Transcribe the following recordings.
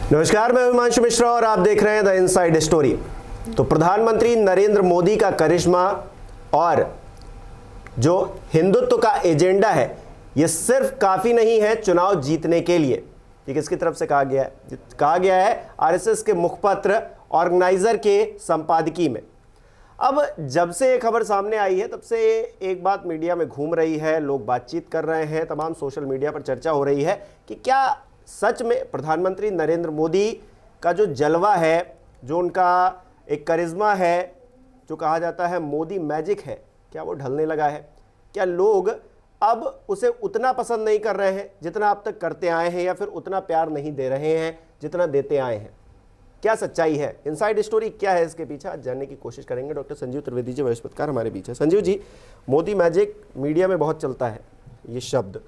नमस्कार, मैं हिमांशु मिश्रा और आप देख रहे हैं द इनसाइड स्टोरी। तो प्रधानमंत्री नरेंद्र मोदी का करिश्मा और जो हिंदुत्व का एजेंडा है ये सिर्फ काफ़ी नहीं है चुनाव जीतने के लिए। ये किसकी तरफ से कहा गया है? कहा गया है आरएसएस के मुखपत्र ऑर्गेनाइजर के संपादकीय में। अब जब से ये खबर सामने आई है तब से एक बात मीडिया में घूम रही है, लोग बातचीत कर रहे हैं, तमाम सोशल मीडिया पर चर्चा हो रही है कि क्या सच में प्रधानमंत्री नरेंद्र मोदी का जो जलवा है, जो उनका एक करिश्मा है, जो कहा जाता है मोदी मैजिक है, क्या वो ढलने लगा है? क्या लोग अब उसे उतना पसंद नहीं कर रहे हैं जितना अब तक करते आए हैं, या फिर उतना प्यार नहीं दे रहे हैं जितना देते आए हैं? क्या सच्चाई है? इनसाइड स्टोरी क्या है इसके पीछे, आज जानने की कोशिश करेंगे। डॉक्टर संजीव त्रिवेदी जी वरिष्ठ पत्रकार हमारे पीछे। संजीव जी, मोदी मैजिक मीडिया में बहुत चलता है ये शब्द,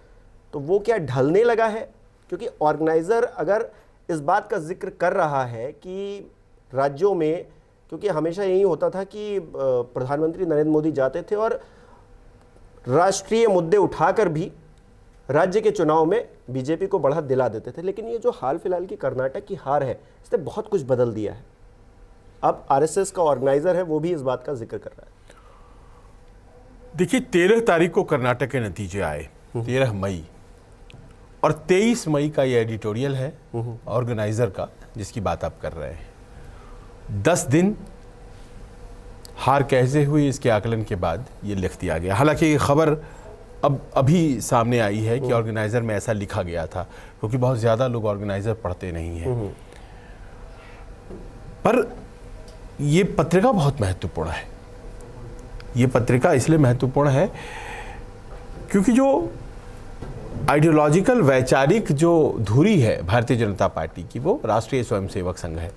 तो वो क्या ढलने लगा है? क्योंकि ऑर्गेनाइजर अगर इस बात का जिक्र कर रहा है कि राज्यों में, क्योंकि हमेशा यही होता था कि प्रधानमंत्री नरेंद्र मोदी जाते थे और राष्ट्रीय मुद्दे उठाकर भी राज्य के चुनाव में बीजेपी को बढ़त दिला देते थे, लेकिन ये जो हाल फिलहाल की कर्नाटक की हार है इसने बहुत कुछ बदल दिया है। अब आरएसएस का ऑर्गेनाइजर है वो भी इस बात का जिक्र कर रहा है। देखिए, 13 तारीख को कर्नाटक के नतीजे आए, 13 मई, और 23 मई का ये एडिटोरियल है ऑर्गेनाइजर का जिसकी बात आप कर रहे हैं। 10 दिन हार कैसे हुई इसके आकलन के बाद ये लिख दिया गया। हालांकि ये खबर अब अभी सामने आई है कि ऑर्गेनाइजर में ऐसा लिखा गया था, क्योंकि बहुत ज़्यादा लोग ऑर्गेनाइजर पढ़ते नहीं हैं। पर ये पत्रिका बहुत महत्वपूर्ण है। ये पत्रिका इसलिए महत्वपूर्ण है क्योंकि जो आइडियोलॉजिकल वैचारिक जो धुरी है भारतीय जनता पार्टी की, वो राष्ट्रीय स्वयंसेवक संघ है।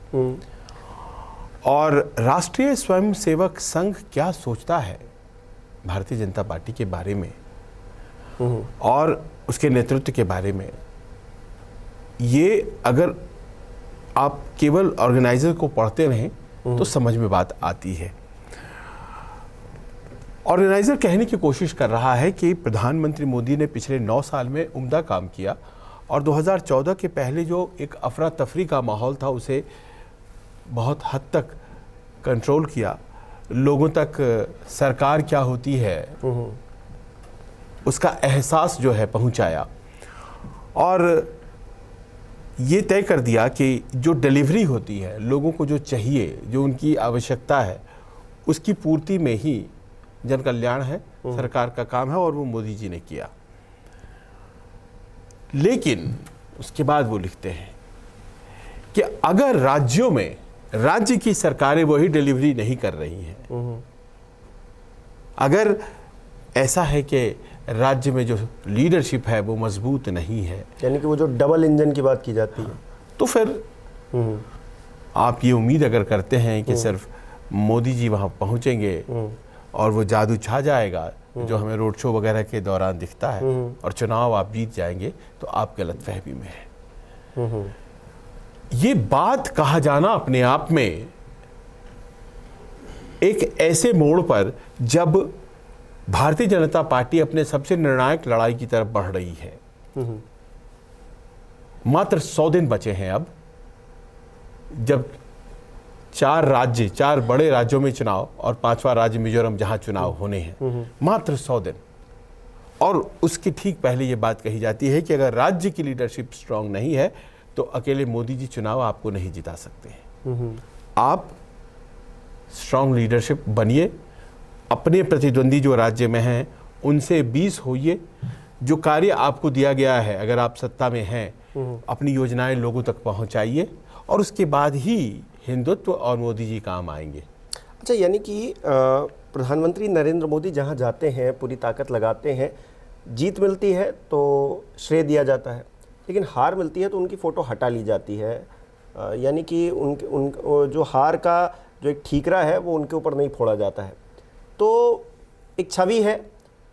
और राष्ट्रीय स्वयंसेवक संघ क्या सोचता है भारतीय जनता पार्टी के बारे में और उसके नेतृत्व के बारे में, ये अगर आप केवल ऑर्गेनाइजर को पढ़ते रहें तो समझ में बात आती है। ऑर्गेनाइजर कहने की कोशिश कर रहा है कि प्रधानमंत्री मोदी ने पिछले 9 साल में उम्दा काम किया और 2014 के पहले जो एक अफरा तफरी का माहौल था उसे बहुत हद तक कंट्रोल किया, लोगों तक सरकार क्या होती है उसका एहसास जो है पहुंचाया, और ये तय कर दिया कि जो डिलीवरी होती है, लोगों को जो चाहिए, जो उनकी आवश्यकता है, उसकी पूर्ति में ही जन कल्याण है, सरकार का काम है, और वो मोदी जी ने किया। लेकिन उसके बाद वो लिखते हैं कि अगर राज्यों में राज्य की सरकारें वही डिलीवरी नहीं कर रही हैं, अगर ऐसा है कि राज्य में जो लीडरशिप है वो मजबूत नहीं है, यानी कि वो जो डबल इंजन की बात की जाती है, तो फिर आप ये उम्मीद अगर करते हैं कि सिर्फ मोदी जी वहाँ पहुँचेंगे और वो जादू छा जाएगा जो हमें रोड शो वगैरह के दौरान दिखता है और चुनाव आप जीत जाएंगे, तो आप गलतफहमी में हैं। ये बात कहा जाना अपने आप में एक ऐसे मोड़ पर जब भारतीय जनता पार्टी अपने सबसे निर्णायक लड़ाई की तरफ बढ़ रही है। मात्र 100 दिन बचे हैं अब, जब 4 बड़े राज्यों में चुनाव और 5वां राज्य मिजोरम जहां चुनाव होने हैं, मात्र 100 दिन। और उसके ठीक पहले ये बात कही जाती है कि अगर राज्य की लीडरशिप स्ट्रांग नहीं है तो अकेले मोदी जी चुनाव आपको नहीं जिता सकते हैं। आप स्ट्रांग लीडरशिप बनिए, अपने प्रतिद्वंदी जो राज्य में हैं उनसे 20 होइए, जो कार्य आपको दिया गया है अगर आप सत्ता में हैं अपनी योजनाएं लोगों तक पहुंचाइए, और उसके बाद ही हिंदुत्व और मोदी जी काम आएंगे। अच्छा, यानी कि प्रधानमंत्री नरेंद्र मोदी जहां जाते हैं पूरी ताकत लगाते हैं, जीत मिलती है तो श्रेय दिया जाता है, लेकिन हार मिलती है तो उनकी फ़ोटो हटा ली जाती है। यानी कि जो हार का जो एक ठीकरा है वो उनके ऊपर नहीं फोड़ा जाता है। तो एक छवि है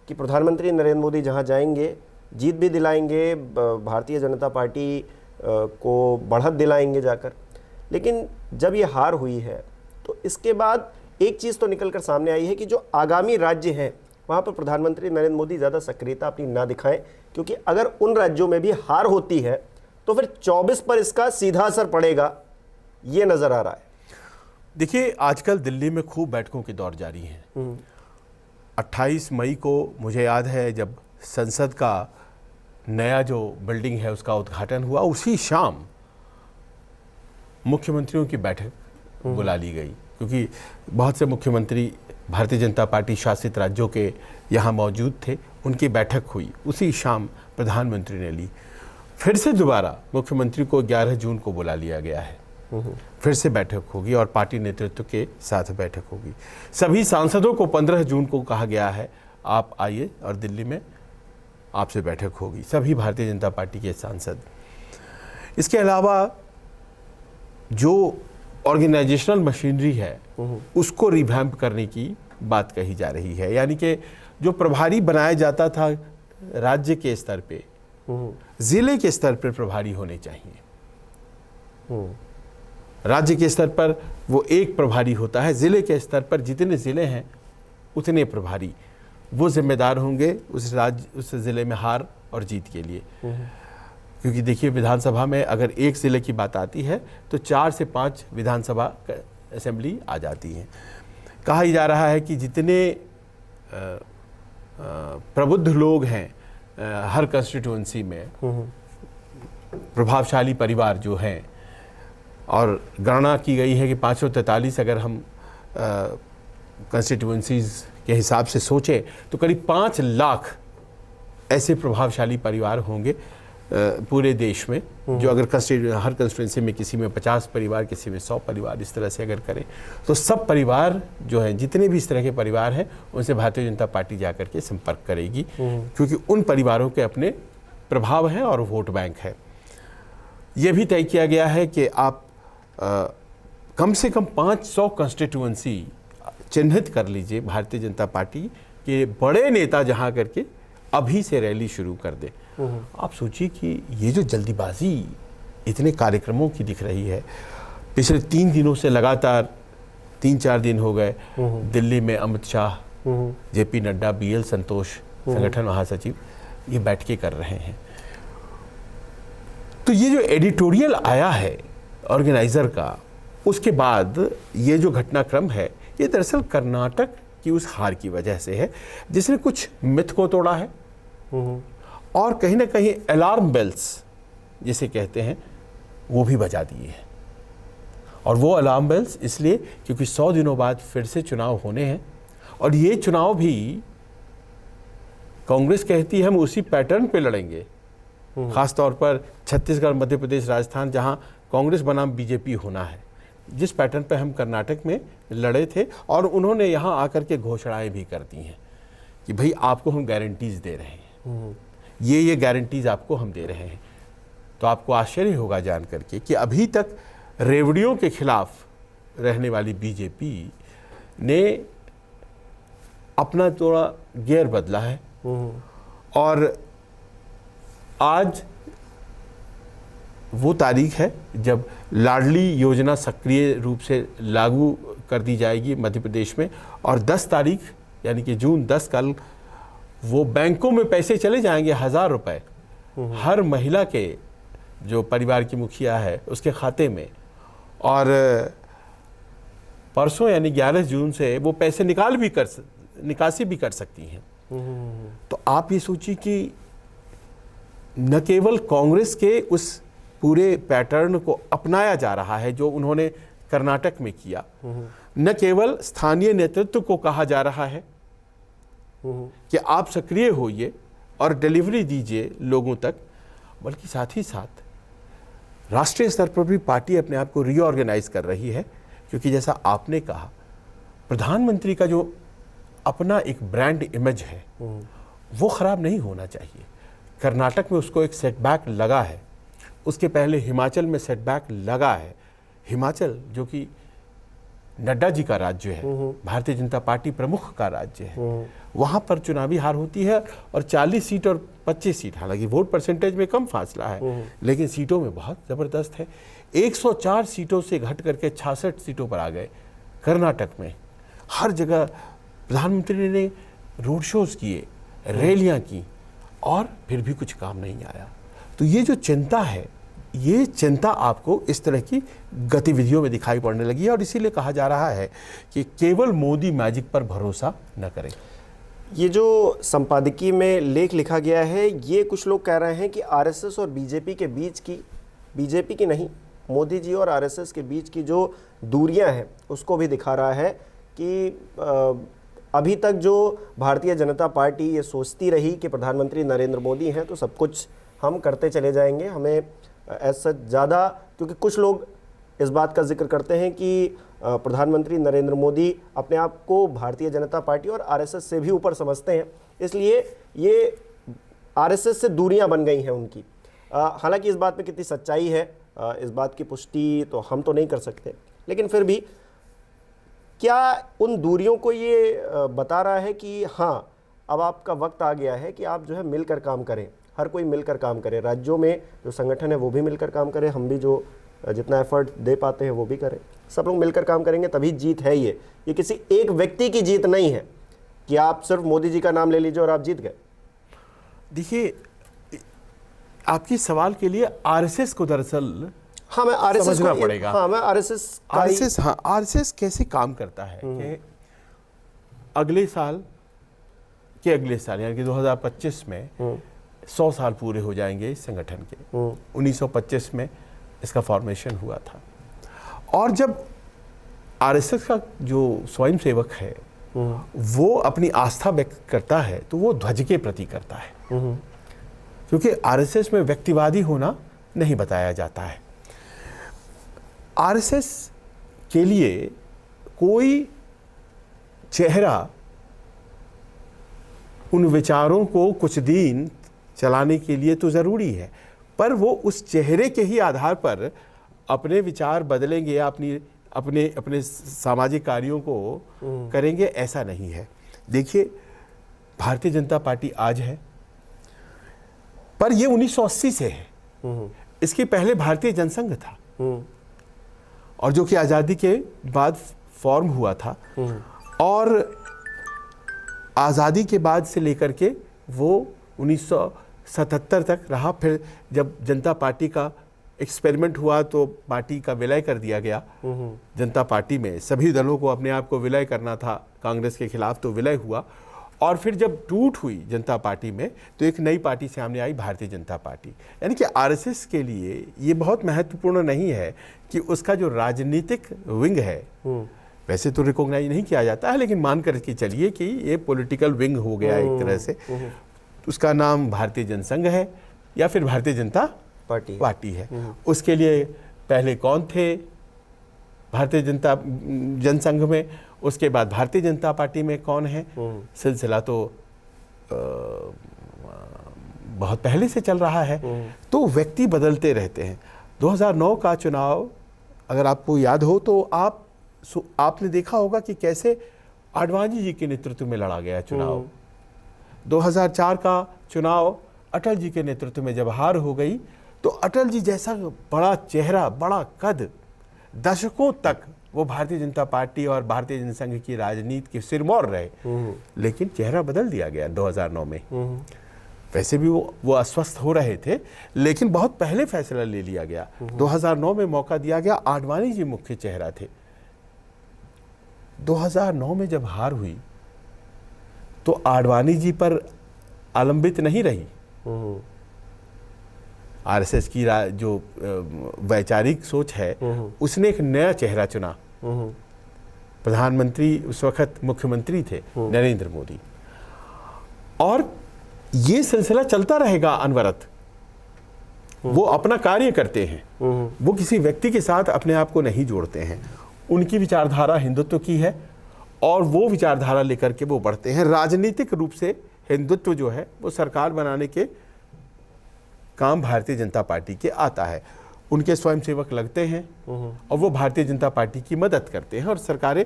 कि प्रधानमंत्री नरेंद्र मोदी जहां जाएंगे जीत भी दिलाएंगे, भारतीय जनता पार्टी को बढ़त दिलाएंगे जाकर। लेकिन जब ये हार हुई है तो इसके बाद एक चीज़ तो निकल कर सामने आई है कि जो आगामी राज्य हैं वहाँ पर प्रधानमंत्री नरेंद्र मोदी ज़्यादा सक्रियता अपनी ना दिखाएं, क्योंकि अगर उन राज्यों में भी हार होती है तो फिर 24 पर इसका सीधा असर पड़ेगा, ये नजर आ रहा है। देखिए, आजकल दिल्ली में खूब बैठकों के दौर जारी हैं। 28 मई को मुझे याद है जब संसद का नया जो बिल्डिंग है उसका उद्घाटन हुआ, उसी शाम मुख्यमंत्रियों की बैठक बुला ली गई, क्योंकि बहुत से मुख्यमंत्री भारतीय जनता पार्टी शासित राज्यों के यहाँ मौजूद थे। उनकी बैठक हुई, उसी शाम प्रधानमंत्री ने ली। फिर से दोबारा मुख्यमंत्री को 11 जून को बुला लिया गया है। फिर से बैठक होगी और पार्टी नेतृत्व के साथ बैठक होगी। सभी सांसदों को 15 जून को कहा गया है आप आइए और दिल्ली में आपसे बैठक होगी, सभी भारतीय जनता पार्टी के सांसद। इसके अलावा जो ऑर्गेनाइजेशनल मशीनरी है उसको रिवैम्प करने की बात कही जा रही है, यानी कि जो प्रभारी बनाया जाता था राज्य के स्तर पे, जिले के स्तर पर प्रभारी होने चाहिए। राज्य के स्तर पर वो एक प्रभारी होता है, जिले के स्तर पर जितने जिले हैं उतने प्रभारी, वो जिम्मेदार होंगे उस जिले में हार और जीत के लिए। क्योंकि देखिए, विधानसभा में अगर एक जिले की बात आती है तो 4 से 5 विधानसभा असेंबली आ जाती हैं। कहा जा रहा है कि जितने प्रबुद्ध लोग हैं हर कंस्टिट्यूएंसी में, प्रभावशाली परिवार जो हैं, और गणना की गई है कि 543 अगर हम कंस्टिट्यूएंसीज के हिसाब से सोचें तो करीब 5 लाख ऐसे प्रभावशाली परिवार होंगे पूरे देश में, जो अगर हर कंस्टिट्यूएंसी में किसी में 50 परिवार, किसी में 100 परिवार, इस तरह से अगर करें तो सब परिवार जो हैं, जितने भी इस तरह के परिवार हैं, उनसे भारतीय जनता पार्टी जाकर के संपर्क करेगी, क्योंकि उन परिवारों के अपने प्रभाव हैं और वोट बैंक है। ये भी तय किया गया है कि आप कम से कम 500 कंस्टिट्यूएंसी चिन्हित कर लीजिए भारतीय जनता पार्टी के बड़े नेता जहां करके अभी से रैली शुरू कर दे। आप सोचिए कि ये जो जल्दीबाजी इतने कार्यक्रमों की दिख रही है, पिछले 3 दिनों से लगातार 3-4 दिन हो गए दिल्ली में अमित शाह, जेपी नड्डा, बीएल संतोष संगठन महासचिव ये बैठकें कर रहे हैं। तो ये जो एडिटोरियल आया है ऑर्गेनाइजर का, उसके बाद ये जो घटनाक्रम है, ये दरअसल कर्नाटक की उस हार की वजह से है जिसने कुछ मिथ को तोड़ा है और कहीं ना कहीं अलार्म बेल्स जिसे कहते हैं वो भी बजा दिए हैं। और वो अलार्म बेल्स इसलिए क्योंकि 100 दिनों बाद फिर से चुनाव होने हैं, और ये चुनाव भी कांग्रेस कहती है हम उसी पैटर्न पे लड़ेंगे, खास तौर पर छत्तीसगढ़, मध्य प्रदेश, राजस्थान, जहां कांग्रेस बनाम बीजेपी होना है, जिस पैटर्न पे हम कर्नाटक में लड़े थे। और उन्होंने यहां आकर के घोषणाएं भी कर दी हैं कि भाई आपको हम गारंटीज दे रहे हैं, ये गारंटीज आपको हम दे रहे हैं। तो आपको आश्चर्य होगा जान करके कि अभी तक रेवड़ियों के खिलाफ रहने वाली बीजेपी ने अपना थोड़ा गियर बदला है, और आज वो तारीख है जब लाडली योजना सक्रिय रूप से लागू कर दी जाएगी मध्य प्रदेश में, और 10 तारीख यानी कि जून 10 कल वो बैंकों में पैसे चले जाएंगे 1000 रुपए हर महिला के जो परिवार की मुखिया है उसके खाते में, और परसों यानी 11 जून से वो पैसे निकासी भी कर सकती हैं। तो आप ये सोचिए कि न केवल कांग्रेस के उस पूरे पैटर्न को अपनाया जा रहा है जो उन्होंने कर्नाटक में किया, न केवल स्थानीय नेतृत्व को कहा जा रहा है कि आप सक्रिय होइए और डिलीवरी दीजिए लोगों तक, बल्कि साथ ही साथ राष्ट्रीय स्तर पर भी पार्टी अपने आप को रीऑर्गेनाइज कर रही है। क्योंकि जैसा आपने कहा, प्रधानमंत्री का जो अपना एक ब्रांड इमेज है वो खराब नहीं होना चाहिए। कर्नाटक में उसको एक सेटबैक लगा है, उसके पहले हिमाचल में सेटबैक लगा है। हिमाचल जो कि नड्डा जी का राज्य है, भारतीय जनता पार्टी प्रमुख का राज्य है, वहां पर चुनावी हार होती है, और 40 सीट और 25 सीट, हालांकि वोट परसेंटेज में कम फासला है लेकिन सीटों में बहुत जबरदस्त है। 104 सीटों से घट करके 66 सीटों पर आ गए कर्नाटक में। हर जगह प्रधानमंत्री ने रोड शोज किए, रैलियां की, और फिर भी कुछ काम नहीं आया। तो ये जो चिंता है ये चिंता आपको इस तरह की गतिविधियों में दिखाई पड़ने लगी है और इसीलिए कहा जा रहा है कि केवल मोदी मैजिक पर भरोसा न करें। ये जो संपादकीय में लेख लिखा गया है, ये कुछ लोग कह रहे हैं कि आरएसएस और बीजेपी के बीच की, बीजेपी की नहीं, मोदी जी और आरएसएस के बीच की जो दूरियां हैं उसको भी दिखा रहा है कि अभी तक जो भारतीय जनता पार्टी ये सोचती रही कि प्रधानमंत्री नरेंद्र मोदी हैं तो सब कुछ हम करते चले जाएंगे, हमें ऐसा ज़्यादा, क्योंकि कुछ लोग इस बात का जिक्र करते हैं कि प्रधानमंत्री नरेंद्र मोदी अपने आप को भारतीय जनता पार्टी और आरएसएस से भी ऊपर समझते हैं, इसलिए ये आरएसएस से दूरियां बन गई हैं उनकी। हालांकि इस बात में कितनी सच्चाई है, इस बात की पुष्टि तो हम तो नहीं कर सकते, लेकिन फिर भी क्या उन दूरियों को ये बता रहा है कि हाँ, अब आपका वक्त आ गया है कि आप जो है मिलकर काम करें, हर कोई मिलकर काम करे, राज्यों में जो संगठन है वो भी मिलकर काम करें, हम भी जो जितना एफर्ट दे पाते हैं वो भी करें, सब लोग मिलकर काम करेंगे तभी जीत है। ये किसी एक व्यक्ति की जीत नहीं है कि आप सिर्फ मोदी जी का नाम ले लीजिए और आप जीत गए। देखिए, आपके सवाल के लिए आरएसएस को दरअसल हाँ, मैं आरएसएस समझना पड़ेगा। हाँ, मैं आरएसएस कैसे काम करता है कि अगले साल यानी कि 2025 में 100 साल पूरे हो जाएंगे इस संगठन के। 1925 में इसका फॉर्मेशन हुआ था और जब आरएसएस का जो स्वयंसेवक है वो अपनी आस्था व्यक्त करता है तो वो ध्वज के प्रति करता है, क्योंकि आरएसएस में व्यक्तिवादी होना नहीं बताया जाता है। आरएसएस के लिए कोई चेहरा उन विचारों को कुछ दिन चलाने के लिए तो ज़रूरी है, पर वो उस चेहरे के ही आधार पर अपने विचार बदलेंगे या अपने सामाजिक कार्यों को करेंगे, ऐसा नहीं है। देखिए, भारतीय जनता पार्टी आज है, पर ये 1980 से है। इसके पहले भारतीय जनसंघ था और जो कि आज़ादी के बाद फॉर्म हुआ था और आज़ादी के बाद से लेकर के वो 1977 तक रहा। फिर जब जनता पार्टी का एक्सपेरिमेंट हुआ तो पार्टी का विलय कर दिया गया। जनता पार्टी में सभी दलों को अपने आप को विलय करना था कांग्रेस के खिलाफ, तो विलय हुआ और फिर जब टूट हुई जनता पार्टी में तो एक नई पार्टी सामने आई, भारतीय जनता पार्टी। यानी कि आरएसएस के लिए ये बहुत महत्वपूर्ण नहीं है कि उसका जो राजनीतिक विंग है, वैसे तो रिकॉग्नाइज नहीं किया जाता है, लेकिन मान कर के चलिए कि ये पॉलिटिकल विंग हो गया एक तरह से। उसका नाम भारतीय जनसंघ है या फिर भारतीय जनता पार्टी है। उसके लिए पहले कौन थे भारतीय जनसंघ में, उसके बाद भारतीय जनता पार्टी में कौन है, सिलसिला तो बहुत पहले से चल रहा है। तो व्यक्ति बदलते रहते हैं। 2009 का चुनाव अगर आपको याद हो तो आपने देखा होगा कि कैसे आडवाणी जी के नेतृत्व में लड़ा गया चुनाव। 2004 का चुनाव अटल जी के नेतृत्व में जब हार हो गई तो अटल जी जैसा बड़ा चेहरा, बड़ा कद, दशकों तक वो भारतीय जनता पार्टी और भारतीय जनसंघ की राजनीति के सिरमौर रहे, लेकिन चेहरा बदल दिया गया 2009 में। वैसे भी वो अस्वस्थ हो रहे थे, लेकिन बहुत पहले फैसला ले लिया गया। 2009 में मौका दिया गया, आडवाणी जी मुख्य चेहरा थे। 2009 में जब हार हुई तो आडवाणी जी पर अवलंबित नहीं रही। आरएसएस की जो वैचारिक सोच है, उसने एक नया चेहरा चुना। प्रधानमंत्री उस वक्त मुख्यमंत्री थे नरेंद्र मोदी, और ये सिलसिला चलता रहेगा अनवरत। वो अपना कार्य करते हैं, वो किसी व्यक्ति के साथ अपने आप को नहीं जोड़ते हैं। उनकी विचारधारा हिंदुत्व की है और वो विचारधारा लेकर के वो बढ़ते हैं। राजनीतिक रूप से हिंदुत्व जो है वो सरकार बनाने के काम भारतीय जनता पार्टी के आता है। उनके स्वयंसेवक लगते हैं और वो भारतीय जनता पार्टी की मदद करते हैं, और सरकारें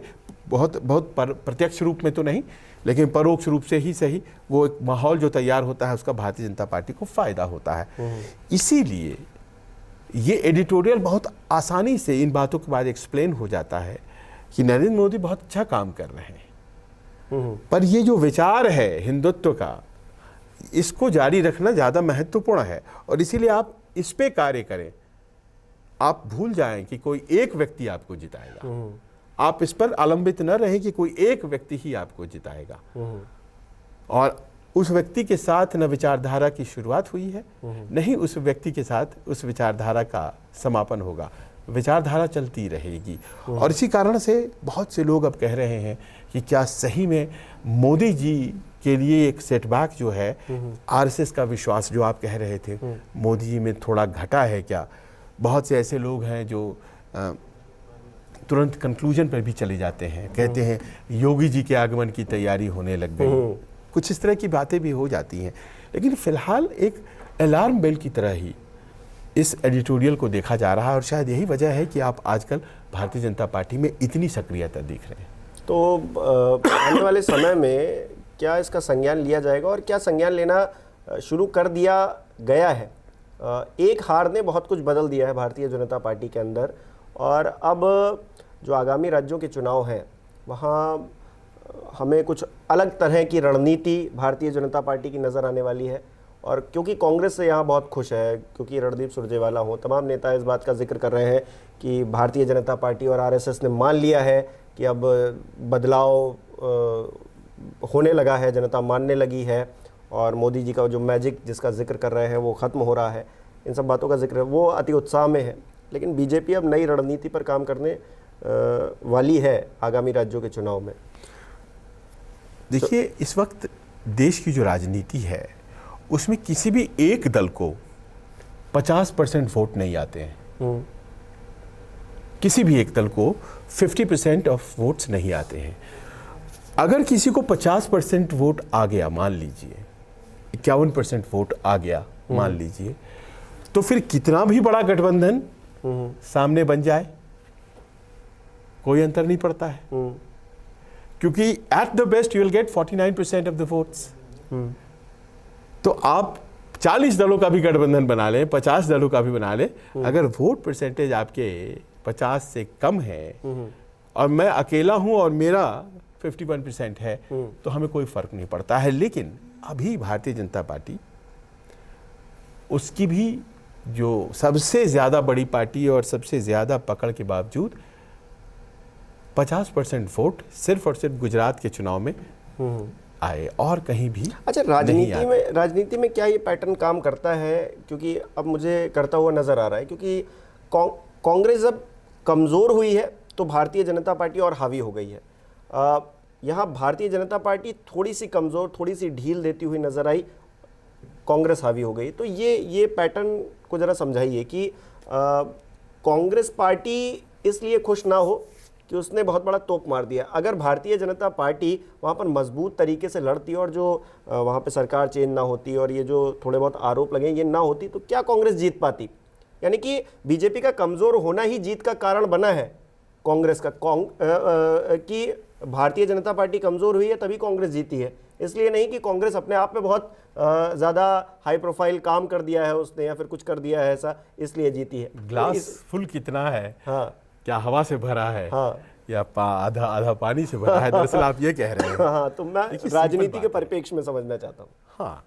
बहुत प्रत्यक्ष रूप में तो नहीं, लेकिन परोक्ष रूप से ही सही, वो एक माहौल जो तैयार होता है उसका भारतीय जनता पार्टी को फायदा होता है। इसीलिए ये एडिटोरियल बहुत आसानी से इन बातों के बाद एक्सप्लेन हो जाता है कि नरेंद्र मोदी बहुत अच्छा काम कर रहे हैं, पर ये जो विचार है हिंदुत्व का, इसको जारी रखना ज़्यादा महत्वपूर्ण है, और इसीलिए आप इस पे कार्य करें। आप भूल जाएं कि कोई एक व्यक्ति आपको जिताएगा। आप इस पर अवलंबित न रहें कि कोई एक व्यक्ति ही आपको जिताएगा, और उस व्यक्ति के साथ न विचारधारा की शुरुआत हुई है, नहीं उस व्यक्ति के साथ उस विचारधारा का समापन होगा। विचारधारा चलती रहेगी। और इसी कारण से बहुत से लोग अब कह रहे हैं कि क्या सही में मोदी जी के लिए एक सेटबैक जो है, आरएसएस का विश्वास जो आप कह रहे थे, मोदी जी में थोड़ा घटा है क्या? बहुत से ऐसे लोग हैं जो तुरंत कंक्लूजन पर भी चले जाते हैं, कहते हैं योगी जी के आगमन की तैयारी होने लग गई। कुछ इस तरह की बातें भी हो जाती हैं। लेकिन फिलहाल एक अलार्म बेल की तरह ही इस एडिटोरियल को देखा जा रहा है, और शायद यही वजह है कि आप आजकल भारतीय जनता पार्टी में इतनी सक्रियता देख रहे हैं। तो आने वाले समय में क्या इसका संज्ञान लिया जाएगा, और क्या संज्ञान लेना शुरू कर दिया गया है? एक हार ने बहुत कुछ बदल दिया है भारतीय जनता पार्टी के अंदर, और अब जो आगामी राज्यों के चुनाव हैं वहाँ हमें कुछ अलग तरह की रणनीति भारतीय जनता पार्टी की नज़र आने वाली है। और क्योंकि कांग्रेस से यहाँ बहुत खुश है, क्योंकि रणदीप सुरजेवाला हो, तमाम नेता इस बात का जिक्र कर रहे हैं कि भारतीय जनता पार्टी और आरएसएस ने मान लिया है कि अब बदलाव होने लगा है, जनता मानने लगी है, और मोदी जी का जो मैजिक जिसका जिक्र कर रहे हैं वो ख़त्म हो रहा है। इन सब बातों का जिक्र है, वो अति उत्साह में है। लेकिन बीजेपी अब नई रणनीति पर काम करने वाली है आगामी राज्यों के चुनाव में। देखिए, इस वक्त देश की जो राजनीति है उसमें किसी भी एक दल को 50% वोट नहीं आते हैं। किसी भी एक दल को 50% ऑफ वोट्स नहीं आते हैं। अगर किसी को 50% वोट आ गया, मान लीजिए 51% वोट आ गया मान लीजिए, तो फिर कितना भी बड़ा गठबंधन सामने बन जाए कोई अंतर नहीं पड़ता है, क्योंकि at the best you will get 49% of the votes. तो आप 40 दलों का भी गठबंधन बना लें, 50 दलों का भी बना लें, अगर वोट परसेंटेज आपके 50 से कम है और मैं अकेला हूं और मेरा 51% है, तो हमें कोई फर्क नहीं पड़ता है। लेकिन अभी भारतीय जनता पार्टी, उसकी भी जो सबसे ज्यादा बड़ी पार्टी और सबसे ज्यादा पकड़ के बावजूद 50% वोट सिर्फ और सिर्फ गुजरात के चुनाव में आए, और कहीं भी। अच्छा, राजनीति में क्या ये पैटर्न काम करता है? क्योंकि अब मुझे करता हुआ नजर आ रहा है, क्योंकि कांग्रेस जब कमजोर हुई है तो भारतीय जनता पार्टी और हावी हो गई है। यहाँ भारतीय जनता पार्टी थोड़ी सी कमजोर, थोड़ी सी ढील देती हुई नजर आई, कांग्रेस हावी हो गई। तो ये पैटर्न को जरा समझाइए कि कांग्रेस पार्टी इसलिए खुश ना हो कि उसने बहुत बड़ा तोप मार दिया। अगर भारतीय जनता पार्टी वहाँ पर मजबूत तरीके से लड़ती और जो वहाँ पे सरकार चेंज ना होती और ये जो थोड़े बहुत आरोप लगे ये ना होती, तो क्या कांग्रेस जीत पाती? यानी कि बीजेपी का कमज़ोर होना ही जीत का कारण बना है कांग्रेस का। कि भारतीय जनता पार्टी कमज़ोर हुई है तभी कांग्रेस जीती है, इसलिए नहीं कि कांग्रेस अपने आप में बहुत ज़्यादा हाई प्रोफाइल काम कर दिया है उसने या फिर कुछ कर दिया है ऐसा, इसलिए जीती है। ग्लास फुल कितना है? हाँ, क्या हवा से भरा है? हाँ, या आधा आधा पानी से भरा है? दरअसल आप ये कह रहे हैं। हाँ, तो मैं राजनीति के परिप्रेक्ष्य में समझना चाहता हूँ। हाँ,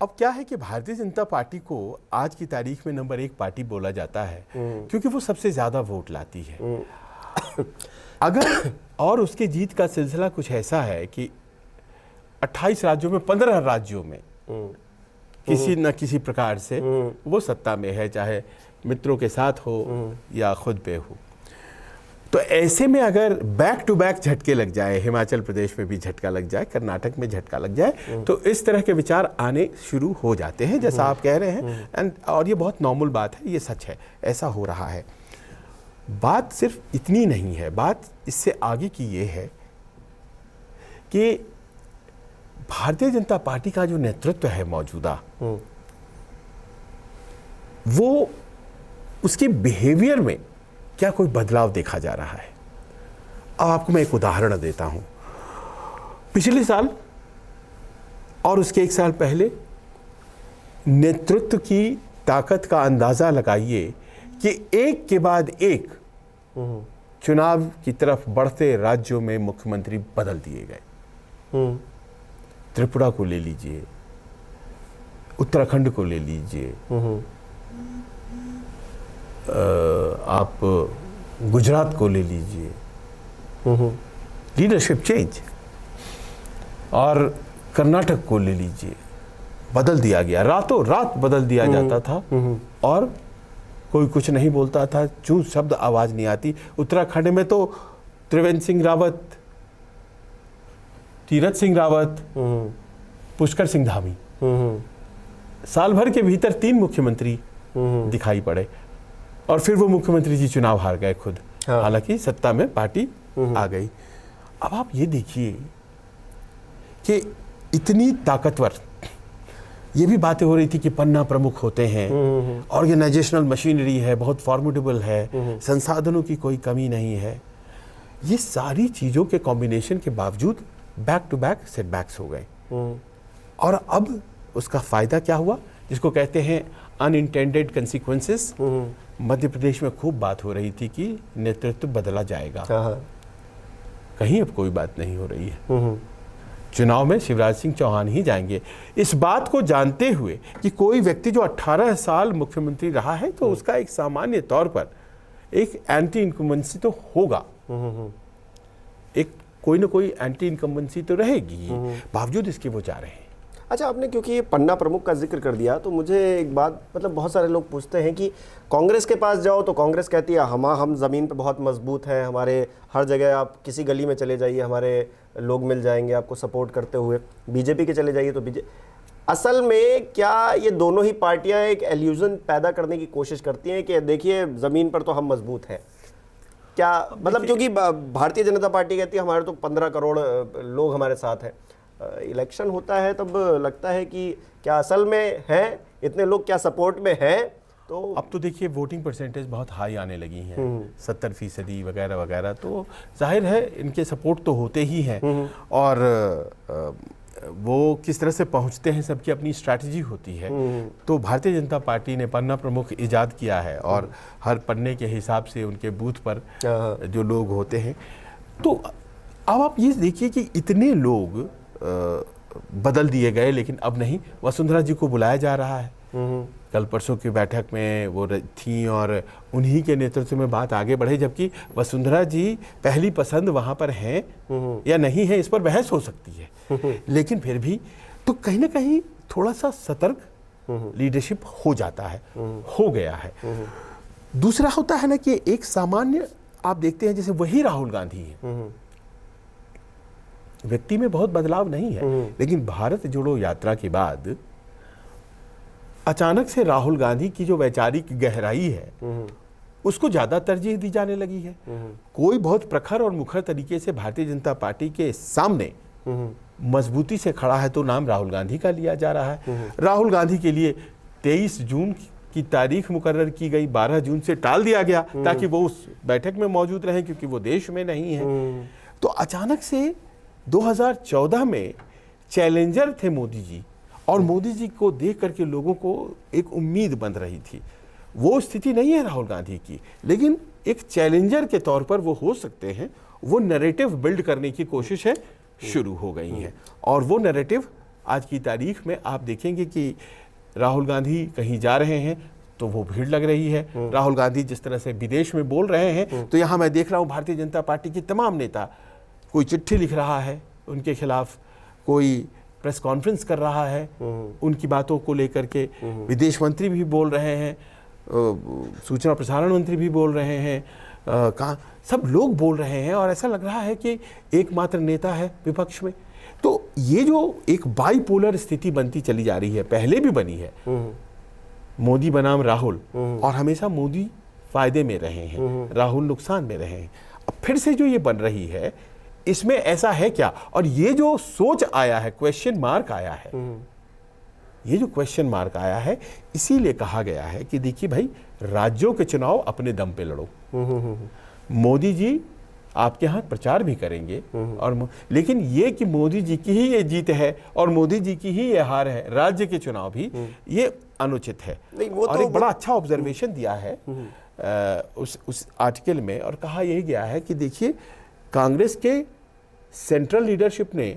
अब क्या है कि भारतीय जनता पार्टी को आज की तारीख में नंबर 1 पार्टी बोला जाता है क्योंकि वो सबसे ज्यादा वोट लाती है। अगर और उसके जीत का सिलसिला कुछ ऐसा है कि 28 राज्यों में 15 राज्यों में किसी न किसी प्रकार से वो सत्ता में है, चाहे मित्रों के साथ हो या खुद पे हो। तो ऐसे में अगर बैक टू बैक झटके लग जाए, हिमाचल प्रदेश में भी झटका लग जाए, कर्नाटक में झटका लग जाए, तो इस तरह के विचार आने शुरू हो जाते हैं, जैसा आप कह रहे हैं। और ये बहुत नॉर्मल बात है, ये सच है, ऐसा हो रहा है। बात सिर्फ इतनी नहीं है, बात इससे आगे की ये है कि भारतीय जनता पार्टी का जो नेतृत्व है मौजूदा, वो उसके बिहेवियर में क्या कोई बदलाव देखा जा रहा है? अब आपको मैं एक उदाहरण देता हूं। पिछले साल और उसके 1 साल पहले नेतृत्व की ताकत का अंदाजा लगाइए कि एक के बाद एक चुनाव की तरफ बढ़ते राज्यों में मुख्यमंत्री बदल दिए गए। त्रिपुरा को ले लीजिए, उत्तराखंड को ले लीजिए, आप गुजरात को ले लीजिए, लीडरशिप चेंज, और कर्नाटक को ले लीजिए, बदल दिया गया, रातों रात बदल दिया जाता था और कोई कुछ नहीं बोलता था, चूं शब्द आवाज नहीं आती। उत्तराखंड में तो त्रिवेंद्र सिंह रावत, तीरथ सिंह रावत, पुष्कर सिंह धामी, साल भर के भीतर 3 मुख्यमंत्री दिखाई पड़े और फिर वो मुख्यमंत्री जी चुनाव हार गए खुद। हाँ। हालांकि सत्ता में पार्टी आ गई। अब आप ये देखिए कि इतनी ताकतवर, ये भी बातें हो रही थी कि पन्ना प्रमुख होते हैं, ऑर्गेनाइजेशनल मशीनरी है, बहुत फॉर्मिडेबल है, संसाधनों की कोई कमी नहीं है। ये सारी चीजों के कॉम्बिनेशन के बावजूद बैक टू बैक सेटबैक्स हो गए। और अब उसका फायदा क्या हुआ, जिसको कहते हैं अनइंटेंडेड कंसिक्वेंसेस। मध्य प्रदेश में खूब बात हो रही थी कि नेतृत्व बदला जाएगा, कहीं अब कोई बात नहीं हो रही है। चुनाव में शिवराज सिंह चौहान ही जाएंगे। इस बात को जानते हुए कि कोई व्यक्ति जो 18 साल मुख्यमंत्री रहा है तो उसका एक सामान्य तौर पर एक एंटी इनकम्बेंसी तो होगा, एक कोई ना कोई एंटी इनकम्बेंसी तो रहेगी, बावजूद इसके वो जा रहे हैं। अच्छा, आपने क्योंकि ये पन्ना प्रमुख का जिक्र कर दिया तो मुझे एक बात, मतलब बहुत सारे लोग पूछते हैं कि कांग्रेस के पास जाओ तो कांग्रेस कहती है हम ज़मीन पे बहुत मजबूत हैं, हमारे हर जगह आप किसी गली में चले जाइए हमारे लोग मिल जाएंगे आपको सपोर्ट करते हुए। बीजेपी के चले जाइए तो असल में क्या ये दोनों ही पार्टियां एक एल्यूजन पैदा करने की कोशिश करती हैं कि देखिए ज़मीन पर तो हम मजबूत हैं? क्या मतलब, क्योंकि भारतीय जनता पार्टी कहती है हमारे तो 15 करोड़ लोग हमारे साथ हैं, इलेक्शन होता है तब लगता है कि क्या असल में है इतने लोग, क्या सपोर्ट में हैं? तो अब तो देखिए वोटिंग परसेंटेज बहुत हाई आने लगी हैं, 70% वगैरह वगैरह, तो जाहिर है इनके सपोर्ट तो होते ही हैं। और वो किस तरह से पहुंचते हैं, सबकी अपनी स्ट्रैटेजी होती है। तो भारतीय जनता पार्टी ने पन्ना प्रमुख इजाद किया है और हर पन्ने के हिसाब से उनके बूथ पर जो लोग होते हैं। तो अब आप ये देखिए कि इतने लोग बदल दिए गए, लेकिन अब नहीं, वसुंधरा जी को बुलाया जा रहा है। कल परसों की बैठक में वो थी और उन्हीं के नेतृत्व में बात आगे बढ़े, जबकि वसुंधरा जी पहली पसंद वहां पर हैं या नहीं है इस पर बहस हो सकती है, लेकिन फिर भी तो कहीं ना कहीं थोड़ा सा सतर्क लीडरशिप हो जाता है, हो गया है। दूसरा होता है ना कि एक सामान्य आप देखते हैं जैसे वही राहुल गांधी है, व्यक्ति में बहुत बदलाव नहीं है, लेकिन भारत जोड़ो यात्रा के बाद अचानक से राहुल गांधी की जो वैचारिक गहराई है उसको ज्यादा तरजीह दी जाने लगी है। कोई बहुत प्रखर और मुखर तरीके से भारतीय जनता पार्टी के सामने मजबूती से खड़ा है तो नाम राहुल गांधी का लिया जा रहा है। राहुल गांधी के लिए 23 जून की तारीख मुकर्रर की गई, 12 जून से टाल दिया गया ताकि वो उस बैठक में मौजूद रहें, क्योंकि वो देश में नहीं है। तो अचानक से 2014 में चैलेंजर थे मोदी जी, और मोदी जी को देख करके लोगों को एक उम्मीद बन रही थी। वो स्थिति नहीं है राहुल गांधी की, लेकिन एक चैलेंजर के तौर पर वो हो सकते हैं। वो नैरेटिव बिल्ड करने की कोशिश है शुरू हो गई है, और वो नैरेटिव आज की तारीख में आप देखेंगे कि राहुल गांधी कहीं जा रहे हैं तो वो भीड़ लग रही है। राहुल गांधी जिस तरह से विदेश में बोल रहे हैं, तो यहाँ मैं देख रहा हूँ भारतीय जनता पार्टी के तमाम नेता, कोई चिट्ठी लिख रहा है उनके खिलाफ, कोई प्रेस कॉन्फ्रेंस कर रहा है उनकी बातों को लेकर के, विदेश मंत्री भी बोल रहे हैं, सूचना प्रसारण मंत्री भी बोल रहे हैं, कहाँ सब लोग बोल रहे हैं, और ऐसा लग रहा है कि एकमात्र नेता है विपक्ष में। तो ये जो एक बाइपोलर स्थिति बनती चली जा रही है, पहले भी बनी है, मोदी बनाम राहुल, और हमेशा मोदी फायदे में रहे हैं, राहुल नुकसान में रहे हैं। अब फिर से जो ये बन रही है, इसमें ऐसा है क्या? और ये जो सोच आया है, क्वेश्चन मार्क आया है, ये जो क्वेश्चन मार्क आया है, इसीलिए कहा गया है कि देखिए भाई, राज्यों के चुनाव अपने दम पे लड़ो। मोदी जी आपके यहाँ प्रचार भी करेंगे, और लेकिन ये कि मोदी जी की ही ये जीत है और मोदी जी की ही ये हार है राज्य के चुनाव भी, ये अनुचित है। और एक बड़ा अच्छा ऑब्जर्वेशन दिया है उस आर्टिकल में, और कहा यही गया है कि देखिए, कांग्रेस के सेंट्रल लीडरशिप ने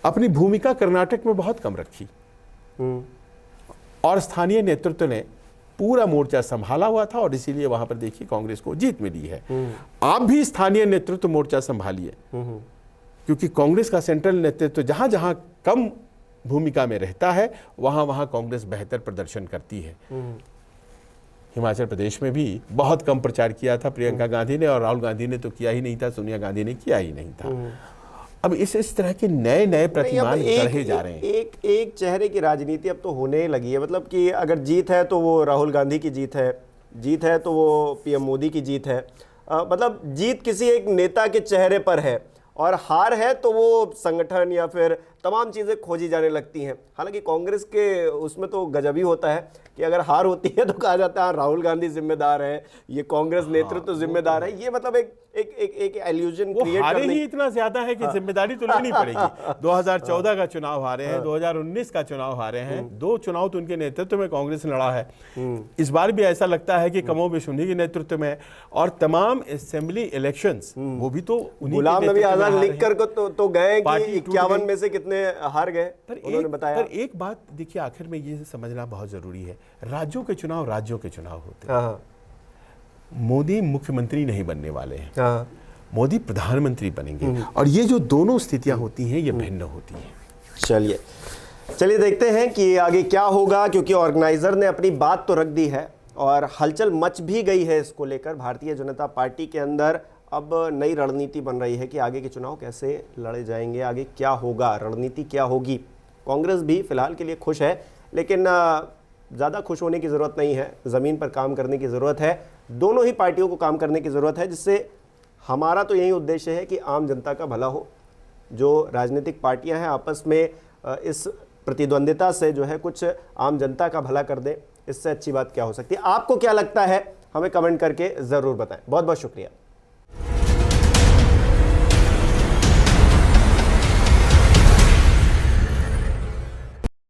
अपनी भूमिका कर्नाटक में बहुत कम रखी, और स्थानीय नेतृत्व ने पूरा मोर्चा संभाला हुआ था और इसीलिए वहां पर देखिए कांग्रेस को जीत मिली है। आप भी स्थानीय नेतृत्व मोर्चा संभालिए, क्योंकि कांग्रेस का सेंट्रल नेतृत्व जहां जहां कम भूमिका में रहता है वहां वहां कांग्रेस बेहतर प्रदर्शन करती है। हिमाचल प्रदेश में भी बहुत कम प्रचार किया था प्रियंका गांधी ने, और राहुल गांधी ने तो किया ही नहीं था, सोनिया गांधी ने किया ही नहीं था। अब इस तरह के नए नए प्रतिमान गढ़े जा रहे हैं। एक चेहरे की राजनीति अब तो होने लगी है। मतलब कि अगर जीत है तो वो राहुल गांधी की जीत है, जीत है तो वो पीएम मोदी की जीत है। मतलब जीत किसी एक नेता के चेहरे पर है और हार है तो वो संगठन या फिर तमाम चीज़ें खोजी जाने लगती हैं। हालांकि कांग्रेस के उसमें तो गजब ही होता है कि अगर हार होती है तो कहा जाता है राहुल गांधी जिम्मेदार है, ये कांग्रेस नेतृत्व जिम्मेदार है। ये मतलब एक इल्यूजन क्रिएट करने ही इतना ज्यादा है कि जिम्मेदारी तो लेनी पड़ेगी। 2014 का चुनाव हारे हैं, 2019 का चुनाव हारे हैं, 2 चुनाव तो उनके नेतृत्व में कांग्रेस लड़ा है। इस बार भी ऐसा लगता है कि कमोबेश उन्हीं के नेतृत्व में, और तमाम असेंबली इलेक्शंस वो भी तो गुलाम नबी आजाद लिख कर तो गए कि 51 में से कितने हार गए, उन्होंने बताया। पर एक बात देखिए, आखिर में ये समझना बहुत जरूरी है, राज्यों के चुनाव होते हैं। मोदी मुख्यमंत्री नहीं बनने वाले हैं, मोदी प्रधानमंत्री बनेंगे, और ये जो दोनों स्थितियां होती हैं ये भिन्न होती हैं। चलिए देखते हैं कि आगे क्या होगा, क्योंकि ऑर्गेनाइजर ने अपनी बात तो रख दी है और हलचल मच भी गई है इसको लेकर। भारतीय जनता पार्टी के अंदर अब नई रणनीति बन रही है कि आगे के चुनाव कैसे लड़े जाएंगे, आगे क्या होगा, रणनीति क्या होगी। कांग्रेस भी फिलहाल के लिए खुश है, लेकिन ज़्यादा खुश होने की ज़रूरत नहीं है, ज़मीन पर काम करने की ज़रूरत है। दोनों ही पार्टियों को काम करने की ज़रूरत है, जिससे हमारा तो यही उद्देश्य है कि आम जनता का भला हो। जो राजनीतिक पार्टियां हैं आपस में इस प्रतिद्वंदिता से जो है कुछ आम जनता का भला कर दें, इससे अच्छी बात क्या हो सकती है। आपको क्या लगता है हमें कमेंट करके ज़रूर बताएं। बहुत बहुत शुक्रिया।